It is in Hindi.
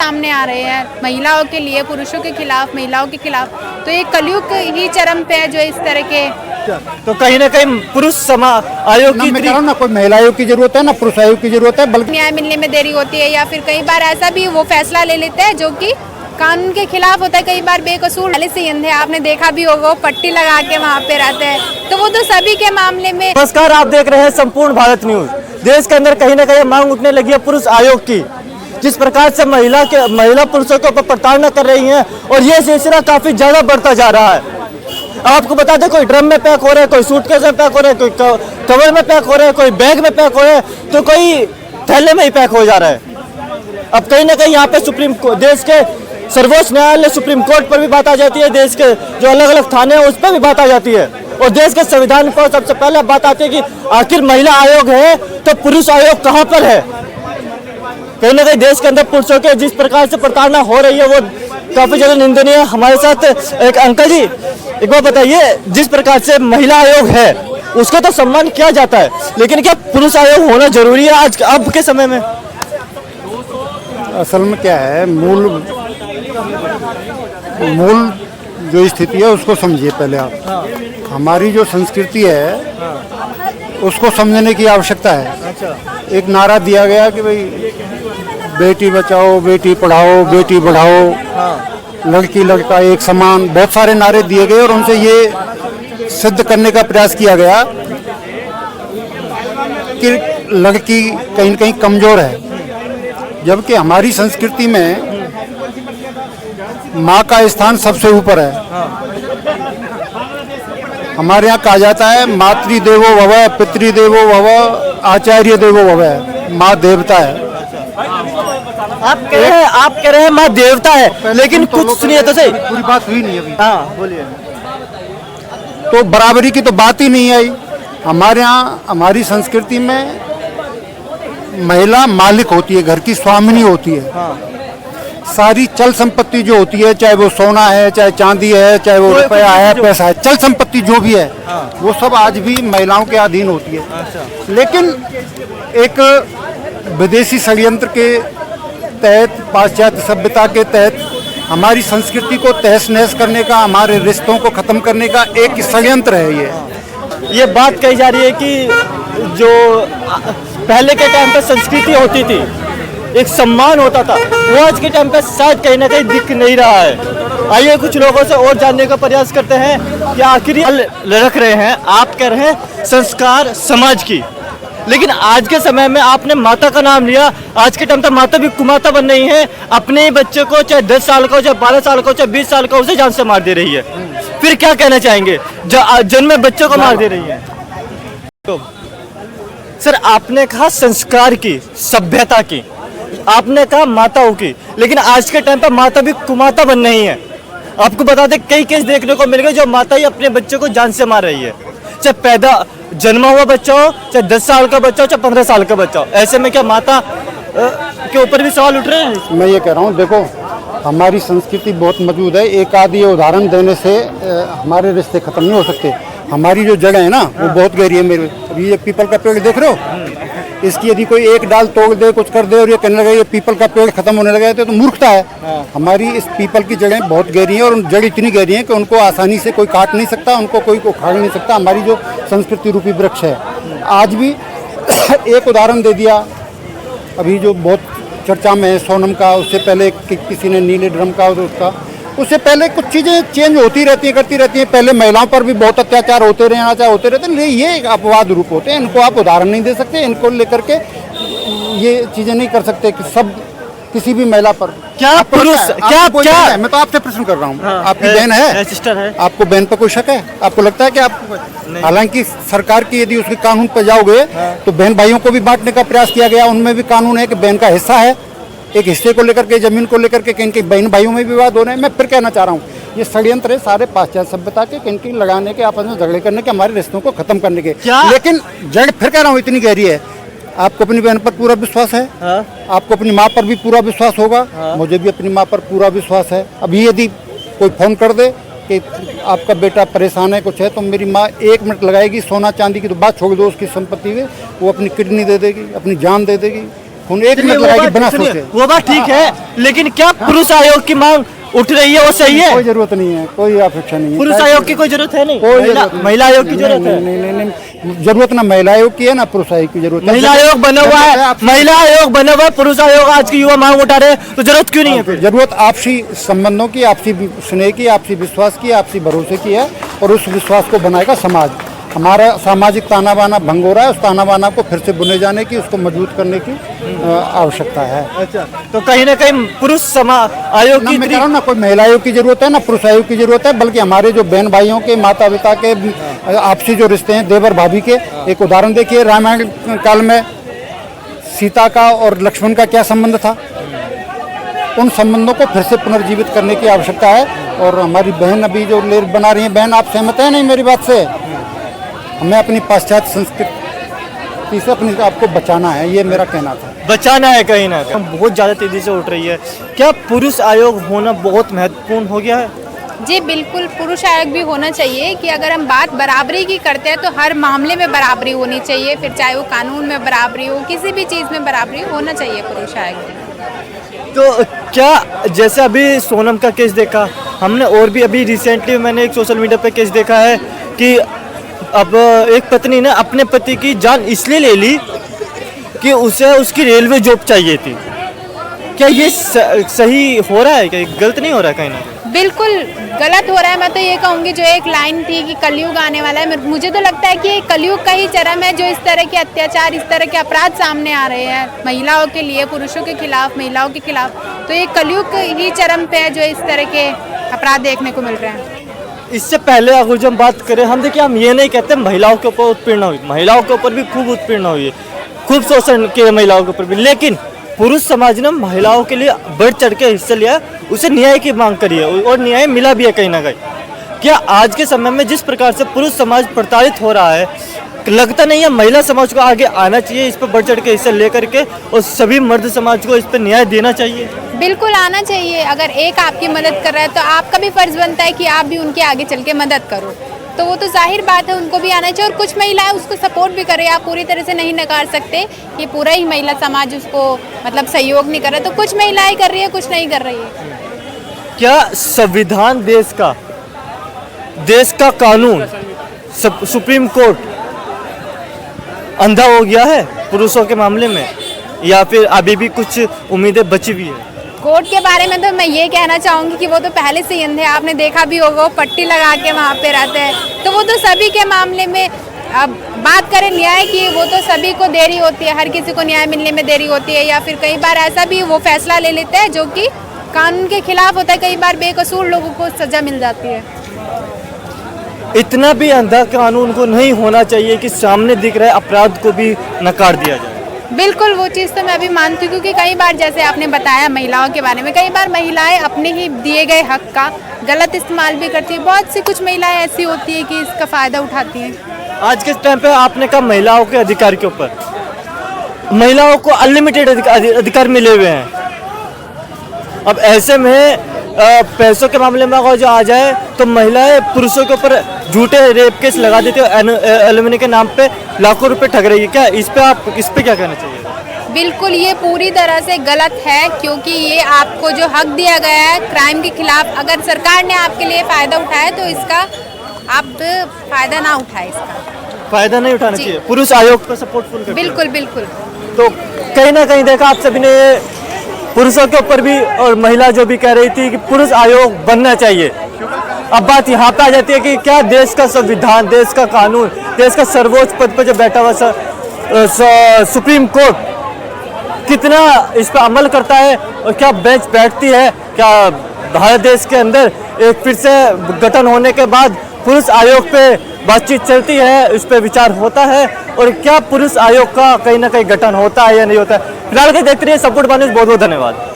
सामने आ रहे हैं महिलाओं के लिए, पुरुषों के खिलाफ, महिलाओं के खिलाफ। तो ये कलयुग ही चरम पे है जो इस तरह के। तो कहीं ना कहीं पुरुष आयोग की मैं कह रहा हूं ना, कोई महिला आयोग की जरूरत है ना पुरुष आयोग की जरूरत है, बल्कि न्याय मिलने में देरी होती है या फिर कई बार ऐसा भी वो फैसला ले लेते हैं जो कि कानून के खिलाफ होता है, कई बार बेकसूर। पहले से अंधे, आपने देखा भी होगा, वो पट्टी लगा के वहाँ पे रहते हैं, तो वो तो सभी के मामले में। नमस्कार, आप देख रहे हैं संपूर्ण भारत न्यूज। देश के अंदर कहीं ना कहीं मांग उठने लगी है पुरुष आयोग की। जिस प्रकार से महिला पुरुषों के ऊपर प्रताड़ना कर रही है और ये सिलसिला काफी ज्यादा बढ़ता जा रहा है। आपको बता दें, कोई ड्रम में पैक हो रहा है, कोई सूटकेस में पैक हो रहा है, कोई कवर में पैक हो रहा है, कोई बैग में पैक हो रहा है, तो कोई थैले में ही पैक हो जा रहा है। अब कहीं ना कहीं यहाँ पे देश के सर्वोच्च न्यायालय सुप्रीम कोर्ट पर भी बात आ जाती है, देश के जो अलग अलग थाने हैं उस पर भी बात आ जाती है, और देश के संविधान पर सबसे पहले बात आती है कि आखिर महिला आयोग है तो पुरुष आयोग कहाँ पर है। कहीं ना कहीं देश के अंदर पुरुषों के जिस प्रकार से प्रताड़ना हो रही है वो काफी ज्यादा निंदनीय है। हमारे साथ एक अंकल जी, एक बार बताइए, जिस प्रकार से महिला आयोग है उसका तो सम्मान किया जाता है, लेकिन क्या पुरुष आयोग होना जरूरी है आज अब के समय में? असल में क्या है, मूल जो स्थिति है उसको समझिए पहले आप। हमारी जो संस्कृति है उसको समझने की आवश्यकता है। एक नारा दिया गया कि भाई बेटी बचाओ, बेटी पढ़ाओ, बेटी बढ़ाओ, लड़की लड़का एक समान, बहुत सारे नारे दिए गए और उनसे ये सिद्ध करने का प्रयास किया गया कि लड़की कहीं न कहीं कमजोर है, जबकि हमारी संस्कृति में माँ का स्थान सबसे ऊपर है। हमारे यहाँ कहा जाता है मातृदेवो भव, पितृदेवो भव, आचार्य देवो भव। माँ देवता है। आप कह रहे हैं माँ देवता है, लेकिन कुछ सुनिए तो सही, पूरी बात हुई नहीं अभी। हाँ बोलिए। तो बराबरी की तो बात ही नहीं आई। हमारे यहाँ हमारी संस्कृति में महिला मालिक होती है, घर की स्वामिनी होती है। हाँ। सारी चल संपत्ति जो होती है, चाहे वो सोना है, चाहे चांदी है, चाहे वो रुपया है, पैसा है, चल संपत्ति जो भी है, वो सब आज भी महिलाओं के अधीन होती है। लेकिन एक विदेशी षड्यंत्र के तहत, पाश्चात्य सभ्यता के तहत हमारी संस्कृति को तहस नहस करने का, हमारे रिश्तों को खत्म करने का एक षड्यंत्र है। ये बात कही जा रही है कि जो पहले के टाइम पे संस्कृति होती थी, एक सम्मान होता था, वो आज के टाइम पे शायद कहीं ना कहीं दिख नहीं रहा है। आइए कुछ लोगों से और जानने का प्रयास करते हैं कि आखिर रख रहे हैं, आप कह रहे हैं संस्कार समाज की, लेकिन आज के समय में आपने माता का नाम लिया। आज के टाइम तक माता भी कुमाता बन रही है, अपने ही बच्चे को चाहे 10 साल का हो, चाहे 12 साल का हो, चाहे 20 साल का, उसे जान से मार दे रही है। फिर क्या कहना चाहेंगे जन्मे बच्चों को मार दे रही है? तो सर, आपने कहा संस्कार की, सभ्यता की, आपने कहा माताओं की, लेकिन आज के टाइम पर माता भी कुमाता बन रही है। आपको बता दें, कई केस देखने को मिल गए जो माता ही अपने बच्चे को जान से मार रही है, चाहे जन्मा हुआ बच्चा हो, चाहे 10 साल का बच्चा हो, चाहे 15 साल का बच्चा हो। ऐसे में क्या माता के ऊपर भी सवाल उठ रहे हैं? मैं ये कह रहा हूँ, देखो हमारी संस्कृति बहुत मौजूद है। एक आदि उदाहरण देने से हमारे रिश्ते खत्म नहीं हो सकते। हमारी जो जगह है ना वो बहुत गहरी है। मेरे अभी ये पीपल का पेड़ देख रहे हो, इसकी यदि कोई एक डाल तोड़ दे, कुछ कर दे और ये कहने लगे ये पीपल का पेड़ खत्म होने लगा है, तो मूर्खता है। हमारी इस पीपल की जड़ें बहुत गहरी हैं और जड़ इतनी गहरी हैं कि उनको आसानी से कोई काट नहीं सकता, उनको कोई उखाड़ नहीं सकता। हमारी जो संस्कृति रूपी वृक्ष है आज भी एक उदाहरण दे दिया, अभी जो बहुत चर्चा में है सोनम का, उससे पहले किसी ने नीले ड्रम का, और उससे पहले कुछ चीज़ें चेंज होती रहती हैं, करती रहती हैं। पहले महिलाओं पर भी बहुत अत्याचार होते रहे, होते रहते हैं। ये एक अपवाद रूप होते हैं, इनको आप उदाहरण नहीं दे सकते, इनको लेकर के ये चीज़ें नहीं कर सकते कि सब किसी भी महिला पर। क्या पुरुष क्या मैं तो आपसे प्रश्न कर रहा हूँ। आपकी बहन है, सिस्टर है, आपको बहन पर कोई शक है? आपको लगता है कि आप, हालांकि सरकार की यदि उसके कानून पर जाओगे तो बहन भाइयों को भी बांटने का प्रयास किया गया, उनमें भी कानून है कि बहन का हिस्सा है। एक हिस्से को लेकर के, जमीन को लेकर के कहीं बहन भाइयों में विवाद हो रहे हैं। मैं फिर कहना चाह रहा हूँ, ये षड्यंत्र है सारे पाश्चात्य सभ्यता के, कहीं लगाने के, आपस में झगड़े करने के, हमारे रिश्तों को खत्म करने के। लेकिन जड़ फिर कह रहा हूँ इतनी गहरी है। आपको अपनी बहन पर पूरा विश्वास है, आपको अपनी माँ पर भी पूरा विश्वास होगा, मुझे भी अपनी माँ पर पूरा विश्वास है। अभी यदि कोई फोन कर दे कि आपका बेटा परेशान है, कुछ है, तो मेरी माँ 1 मिनट लगाएगी। सोना चांदी की तो बात छोड़ दो, उसकी संपत्ति में वो अपनी किडनी दे देगी, अपनी जान दे देगी। खून एक मिनट लगा के बिना सोचे। वो बात ठीक है, लेकिन क्या पुरुष आयोग की मांग उठ रही है वो सही है? कोई जरूरत नहीं है, कोई अपेक्षा नहीं है। पुरुष आयोग की कोई जरूरत है नहीं? कोई जरूरत नहीं। महिला आयोग की जरूरत है? नहीं, जरूरत ना महिला आयोग की है ना पुरुष आयोग की जरूरत है। महिला आयोग बना हुआ है, महिला आयोग बना हुआ है, पुरुष आयोग आज की युवा मांग उठा रहे हैं, तो जरूरत क्यों नहीं है फिर? जरूरत आपसी संबंधों की, आपसी स्नेह की, आपसी विश्वास की, आपसी भरोसे की है, और उस विश्वास को बनाएगा समाज। हमारा सामाजिक ताना बाना भंग हो रहा है, उस ताना बाना को फिर से बुने जाने की, उसको मजबूत करने की आवश्यकता है। अच्छा, तो कहीं ना कहीं पुरुष आयोग ना की मैं कह रहा हूं, ना कोई महिला आयोग की जरूरत है ना पुरुष आयोग की जरूरत है, बल्कि हमारे जो बहन भाइयों के, माता पिता के आपसी जो रिश्ते हैं, देवर भाभी के, एक उदाहरण देखिए, रामायण काल में सीता का और लक्ष्मण का क्या संबंध था, उन संबंधों को फिर से पुनर्जीवित करने की आवश्यकता है। और हमारी बहन अभी जो लेर बना रही है, बहन आप सहमत है नहीं मेरी बात से? हमें अपनी पाश्चात्य संस्कृति से अपने आप को बचाना है, ये मेरा कहना था। बचाना है कहीं ना कहीं, बहुत ज़्यादा तेजी से उठ रही है। क्या पुरुष आयोग होना बहुत महत्वपूर्ण हो गया है? जी बिल्कुल, पुरुष आयोग भी होना चाहिए कि अगर हम बात बराबरी की करते हैं तो हर मामले में बराबरी होनी चाहिए, फिर चाहे वो कानून में बराबरी हो, किसी भी चीज़ में बराबरी होना चाहिए पुरुष आयोग। तो क्या जैसे अभी सोनम का केस देखा हमने, और भी अभी रिसेंटली मैंने एक सोशल मीडिया पे केस देखा है कि अब एक पत्नी ने अपने पति की जान इसलिए ले ली कि उसे उसकी रेलवे जॉब चाहिए थी। क्या ये सही हो रहा है? क्या गलत नहीं हो रहा है कहीं ना कहीं? बिल्कुल गलत हो रहा है। मैं तो ये कहूँगी, जो एक लाइन थी कि कलयुग आने वाला है, मुझे तो लगता है कि ये कलयुग का ही चरम है, जो इस तरह के अत्याचार, इस तरह के अपराध सामने आ रहे हैं महिलाओं के लिए, पुरुषों के खिलाफ, महिलाओं के खिलाफ। तो ये कलयुग ही चरम पे है, जो इस तरह के अपराध देखने को मिल रहे हैं। इससे पहले अगर जो हम बात करें, हम देखिए, हम ये नहीं कहते महिलाओं के ऊपर उत्पीड़न हुई, महिलाओं के ऊपर भी खूब उत्पीड़न हुई है, खूब शोषण किया महिलाओं के ऊपर भी, लेकिन पुरुष समाज ने महिलाओं के लिए बढ़ चढ़ के हिस्सा लिया, उसे न्याय की मांग करी है और न्याय मिला भी है कहीं ना कहीं। क्या आज के समय में जिस प्रकार से पुरुष समाज प्रताड़ित हो रहा है, लगता नहीं है महिला समाज को आगे आना चाहिए, इस पर बढ़ चढ़ के हिस्सा लेकर के, और सभी मर्द समाज को इस पर न्याय देना चाहिए? बिल्कुल आना चाहिए। अगर एक आपकी मदद कर रहा है तो आपका भी फर्ज बनता है कि आप भी उनके आगे चल के मदद करो। तो वो तो जाहिर बात है, उनको भी आना चाहिए, और कुछ महिलाएं उसको सपोर्ट भी कर रही है। आप पूरी तरह से नहीं नकार सकते कि पूरा ही महिला समाज उसको मतलब सहयोग नहीं कर रहा, तो कुछ महिलाएं कर रही है, कुछ नहीं कर रही है। क्या संविधान, देश का कानून, सुप्रीम कोर्ट अंधा हो गया है पुरुषों के मामले में, या फिर अभी भी कुछ उम्मीदें बची हुई है? कोर्ट के बारे में तो मैं ये कहना चाहूँगी कि वो तो पहले से ही अंधे, आपने देखा भी होगा, वो पट्टी लगा के वहाँ पे रहते हैं। तो वो तो सभी के मामले में, अब बात करें न्याय की, वो तो सभी को देरी होती है, हर किसी को न्याय मिलने में देरी होती है, या फिर कई बार ऐसा भी वो फैसला ले लेते हैं जो कि कानून के खिलाफ होता है। कई बार बेकसूर लोगों को सजा मिल जाती है। इतना भी अंधा कानून को नहीं होना चाहिए कि सामने दिख रहे अपराध को भी नकार दिया जाए। बिल्कुल, वो चीज़ तो मैं भी मानती हूँ, क्योंकि कई बार जैसे आपने बताया महिलाओं के बारे में, कई बार महिलाएं अपने ही दिए गए हक का गलत इस्तेमाल भी करती है। बहुत सी कुछ महिलाएं ऐसी होती है कि इसका फ़ायदा उठाती हैं। आज के टाइम पे आपने कहा महिलाओं के अधिकार के ऊपर, महिलाओं को अनलिमिटेड अधिकार मिले हुए हैं। अब ऐसे में पैसों के मामले में अगर जो आ जाए तो महिलाएं पुरुषों के ऊपर झूठे रेप केस लगा देते हैं, एलिमनी के नाम पे लाखों रुपए ठग रही है। क्या इस पे क्या कहना चाहिए? बिल्कुल, ये पूरी तरह से गलत है, क्योंकि ये आपको जो हक दिया गया है क्राइम के खिलाफ, अगर सरकार ने आपके लिए फ़ायदा उठाया तो इसका आप फ़ायदा ना उठाए, इसका फ़ायदा नहीं उठाना चाहिए। पुरुष आयोग को सपोर्ट फुल करते हैं। बिल्कुल बिल्कुल। तो कहीं ना कहीं देखा आप सभी ने, पुरुषों के ऊपर भी, और महिला जो भी कह रही थी कि पुरुष आयोग बनना चाहिए। अब बात यहाँ पे आ जाती है कि क्या देश का संविधान, देश का कानून, देश का सर्वोच्च पद पर जो बैठा हुआ सुप्रीम कोर्ट कितना इस पर अमल करता है, और क्या बेंच बैठती है? क्या भारत देश के अंदर एक फिर से गठन होने के बाद पुरुष आयोग पे बातचीत चलती है, इस पे विचार होता है, और क्या पुरुष आयोग का कहीं ना कहीं गठन होता है या नहीं होता है? फिलहाल के देखते रहिए सपोर्ट बाय न्यूज़। बहुत बहुत धन्यवाद।